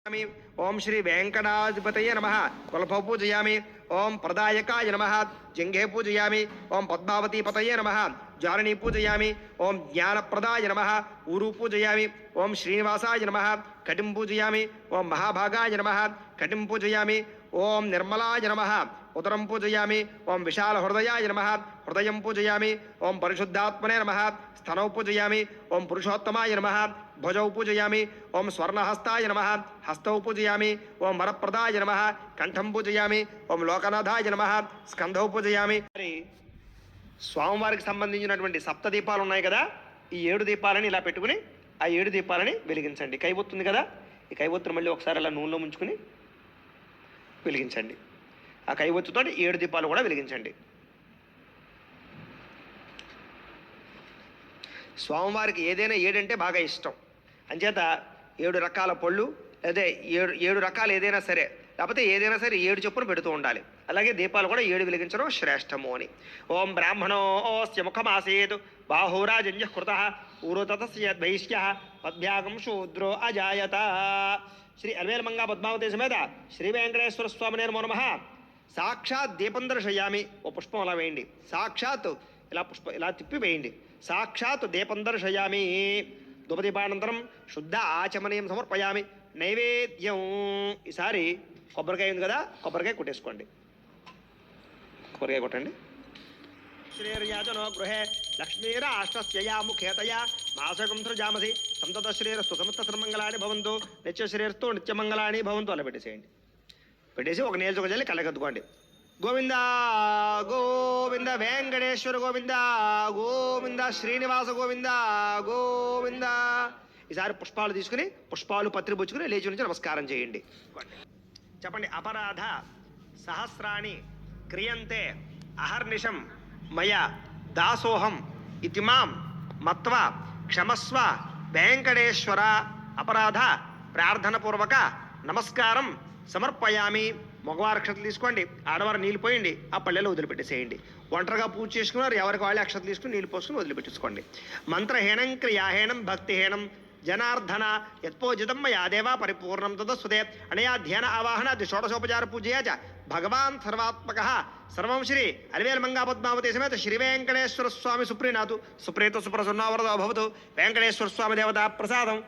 ओम श्री वेंकटाधिपतये नमः कुलभौ पूजयामि। ओम प्रदायकाय नमः जिंघे पूजयामि। ओम पद्मावती पतये नमः जारिणी पूजयामि। ओम ज्ञानप्रदाय नमः ऊरु पूजयामि। ओम श्रीनिवासाय नमः कटिं पूजयामि। ओम महाभागाय नमः कटिं पूजयामि। ओम निर्मलाय नमः उदरं पूजयामि। ओम विशाल हृदयाय नमः हृदयं पूजयामि। ओम परिशुद्धात्मने नमः स्तनौ पूजयामि। ओम पुरुषोत्तमाय नमः भुजौ पूजयामि। ओम स्वर्णहस्ताय नमः हस्तौ पूजयामि। ओम वरप्रदाय नमः कंठं पूजयामि। ओम लोकनाथाय नमः स्कंधौ पूजयामि। స్వామివారికి సంబంధించినటువంటి సప్త దీపాలు ఉన్నాయి కదా, ఈ 7 దీపాలని ఇలా పెట్టుకుని ఆ 7 దీపాలని వెలిగించండి. కైవొత్తుంది కదా, ఈ కైవొత్తును మళ్ళీ ఒకసారి అలా నూనెలో ముంచుకుని వెలిగించండి. ఆ కైవొత్తుతో 7 దీపాలు కూడా వెలిగించండి. స్వామివారికి ఏదైనా 7 అంటే బాగా ఇష్టం. అంచేత 7 రకాల పళ్ళు అదే 7 రకాలు ఏదైనా సరే, లేకపోతే ఏదైనా సరే 7 చొప్పున పెడుతూ ఉండాలి. అలాగే దీపాలు కూడా 7 వెలిగించడం శ్రేష్టము అని. ఓం బ్రాహ్మణోస్య ముఖమాసేతు బాహురాజన్య కృత ఊరోతస్య ద్వైష్య పద్భ్యాగం శూద్రో అజాయత. శ్రీ అలవేలమంగా పద్మావతి సమేత శ్రీ వెంకటేశ్వర స్వామినే నమో నమః. సాక్షాత్ దీపం దర్శయామి. ఓ పుష్పం అలా వేయండి. సాక్షాత్ ఇలా పుష్పం ఇలా తిప్పి వేయండి. సాక్షాత్ దీపం దర్శయామి. ధూపదీపానంతరం శుద్ధ ఆచమనీయం సమర్పయామి. నైవేద్యం. ఈసారి కొబ్బరికాయ ఉంది కదా, కొబ్బరికాయ కొట్టేసుకోండి. కొబ్బరికాయ కొట్టండి. శ్రీర్యాజనో గృహే లక్ష్మీరాష్ట్రస్యయా ముఖేతయా మాసకం సృజామసి సంతత శ్రీరస్తు సమస్తమంగళాన్ని భవంతు నిత్యశ్రీరస్తు నిత్యమంగళాన్ని భవంతు. అలా పెట్టేసేయండి. పెట్టేసి ఒక నీళ్ళ చల్లి కళ్ళకద్దుకోండి. గోవింద గోవింద వెంకటేశ్వర గోవింద గోవింద శ్రీనివాస గోవింద గోవింద. ఈసారి పుష్పాలు తీసుకుని పుష్పాలు పత్రి పుచ్చుకుని లేచి నుంచి నమస్కారం చేయండి. చెప్పండి. అపరాధ సహస్రాణి క్రియంతే అహర్నిశం మయ దాసోహం ఇతి మాం మత్వ క్షమస్వ వెంకటేశ్వర. అపరాధ ప్రార్థనపూర్వక నమస్కారం సమర్పయామి. మగవారు అక్షతలు తీసుకోండి, ఆడవారు నీళ్ళు పోయండి, ఆ పళ్ళెలో వదిలిపెట్టేసేయండి. ఒంటరిగా పూజ చేసుకున్నారు, ఎవరికి వాళ్ళే అక్షతలు తీసుకుని నీళ్ళు పోసుకుని వదిలిపెట్టేసుకోండి. మంత్రహీనం క్రియాహీనం భక్తిహీనం జనార్దన యత్పోజితం మయా దేవా పరిపూర్ణం తదస్సుదే. అనయా ధ్యాన ఆవాహనాది షోడశోపచార పూజయా చ భగవాన్ సర్వాత్మక సర్వం శ్రీ అలివేలమంగా పద్మావతి సమేత శ్రీ వెంకటేశ్వర స్వామి సుప్రీనాథు సుప్రీత సుప్రసన్నోవరదో భవతు. వెంకటేశ్వర స్వామి దేవతా ప్రసాదం